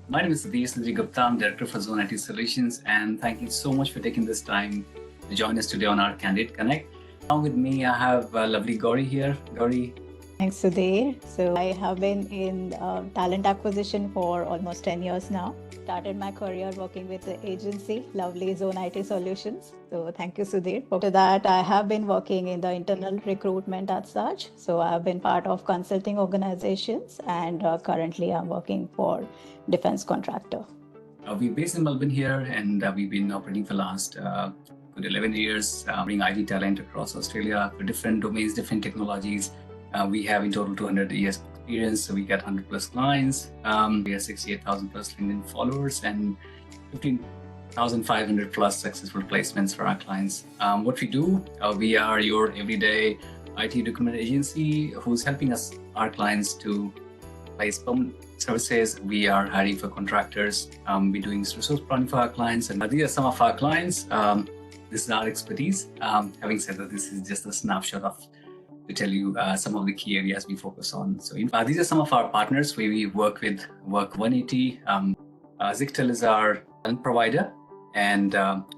My name is Sudhir Gupta. I'm Director for Zoneitsolutions, and thank you so much for taking this time to join us today on our CandidateConnect. Along with me, I have lovely Gauri here. Gauri. Thanks, Sudhir. So I have been in talent acquisition for almost 10 years now. Started my career working with the agency, lovely Zone IT Solutions. So thank you, Sudhir. After that, I have been working in the internal recruitment as such. So I have been part of consulting organizations, and currently I'm working for defense contractor. We're based in Melbourne here, and we've been operating for the last good 11 years, bringing IT talent across Australia for different domains, different technologies. We have in total 200 years experience, so we get 100 plus clients. We have 68,000 plus LinkedIn followers and 15,500 plus successful placements for our clients. What we do, we are your everyday IT recruitment agency who's helping our clients to place permanent services. We are hiring for contractors. We're doing resource planning for our clients, and these are some of our clients. This is our expertise. Having said that, this is just a snapshot to tell you some of the key areas we focus on. So these are some of our partners where we work with Work180. Zictel is our talent provider, and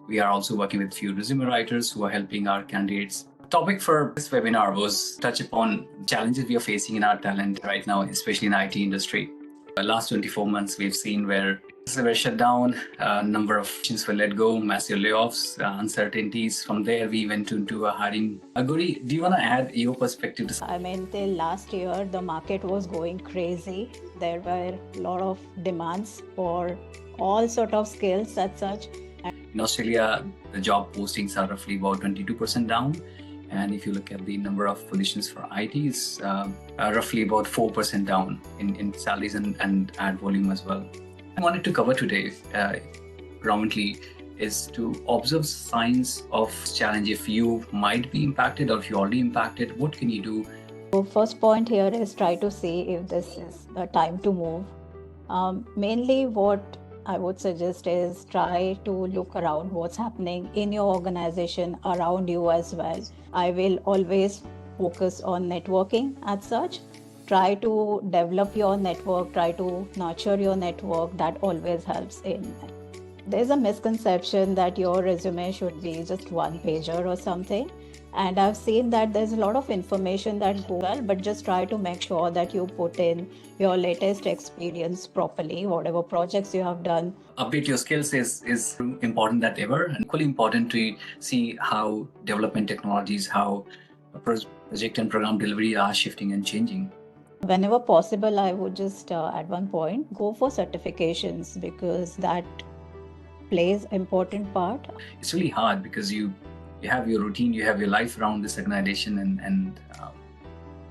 we are also working with a few resume writers who are helping our candidates. The topic for this webinar was touch upon challenges we are facing in our talent right now, especially in the IT industry. The last 24 months, we've seen where businesses were shut down, a number of positions were let go, massive layoffs, uncertainties. From there, we went into a hiring. Gauri, do you want to add your perspective to? I mean, till last year, the market was going crazy. There were a lot of demands for all sort of skills as such. In Australia, the job postings are roughly about 22% down. And if you look at the number of positions for IT, it's roughly about 4% down in salaries and ad volume as well. I wanted to cover today predominantly is to observe signs of challenge. If you might be impacted or if you're already impacted, what can you do? So first point here is try to see if this is the time to move. Mainly what I would suggest is try to look around what's happening in your organization around you as well. I will always focus on networking as such. Try to develop your network, try to nurture your network. That always helps in. There's a misconception that your resume should be just one pager or something. And I've seen that there's a lot of information that goes well, but just try to make sure that you put in your latest experience properly, whatever projects you have done. Update your skills is important than ever, and equally important to see how development technologies, how project and program delivery are shifting and changing. Whenever possible, I would just at one point go for certifications because that plays an important part. It's really hard because you have your routine, you have your life around this organization, and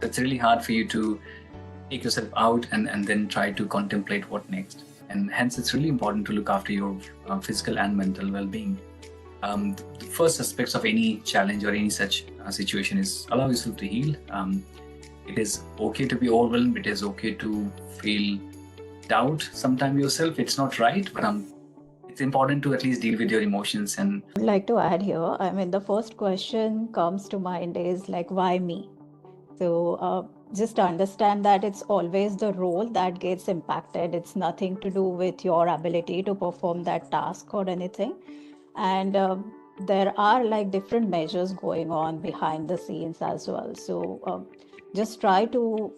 it's really hard for you to take yourself out and then try to contemplate what next. And hence, it's really important to look after your physical and mental well-being. The first aspects of any challenge or any such situation is allow yourself to heal. It is okay to be overwhelmed. It is okay to feel doubt sometimes yourself. It's not right, but it's important to at least deal with your emotions. And I'd like to add here, I mean, the first question comes to mind is like, why me? So just understand that it's always the role that gets impacted. It's nothing to do with your ability to perform that task or anything. And there are like different measures going on behind the scenes as well. So just try to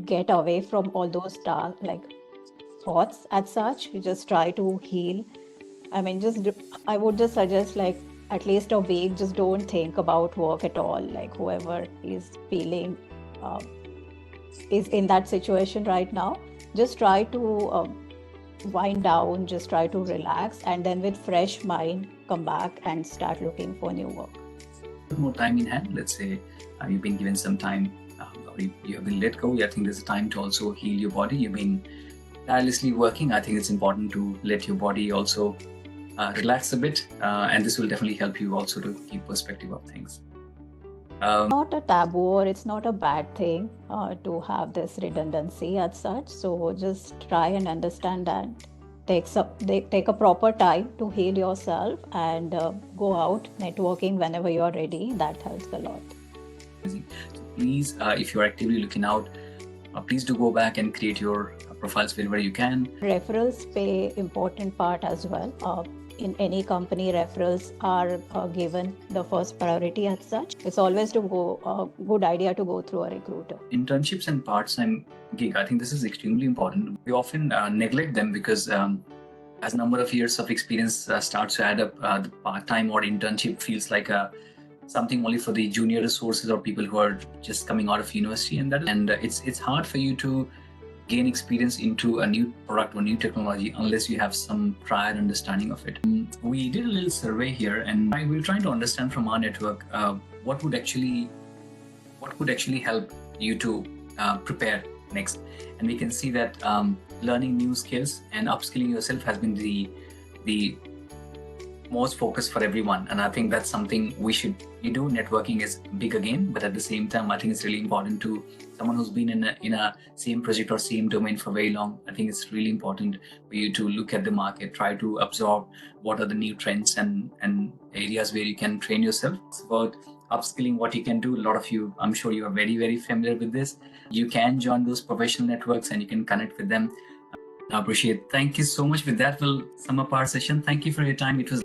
get away from all those thoughts as such. You just try to heal. I mean, I would just suggest like at least a week, just don't think about work at all. Like whoever is feeling is in that situation right now, just try to wind down, just try to relax, and then with fresh mind, come back and start looking for new work. More time in hand. Let's say you've been given some time, or you have been let go. I think there's a time to also heal your body. You've been tirelessly working. I think it's important to let your body also relax a bit, and this will definitely help you also to keep perspective of things. Not a taboo, or it's not a bad thing to have this redundancy as such. So just try and understand that. Take a proper time to heal yourself and go out networking whenever you are ready. That helps a lot. So please, if you're actively looking out, please do go back and create your profiles wherever you can. Referrals play important part as well. In any company, referrals are given the first priority as such. It's always a good idea to go through a recruiter. Internships and part-time gig, I think this is extremely important. We often neglect them because as number of years of experience starts to add up, the part-time or internship feels like something only for the junior resources or people who are just coming out of university, and it's hard for you to gain experience into a new product or new technology unless you have some prior understanding of it. We did a little survey here, and we were trying to understand from our network what would actually help you to prepare next. And we can see that learning new skills and upskilling yourself has been the most focus for everyone, and I think that's something you do. Networking is big again, but at the same time, I think it's really important to someone who's been in a same project or same domain for very long. I think it's really important for you to look at the market, try to absorb what are the new trends and areas where you can train yourself. It's about upskilling, what you can do. A lot of you, I'm sure you are very, very familiar with this. You can join those professional networks and you can connect with them. I appreciate it. Thank you so much. With that, we'll sum up our session. Thank you for your time. It was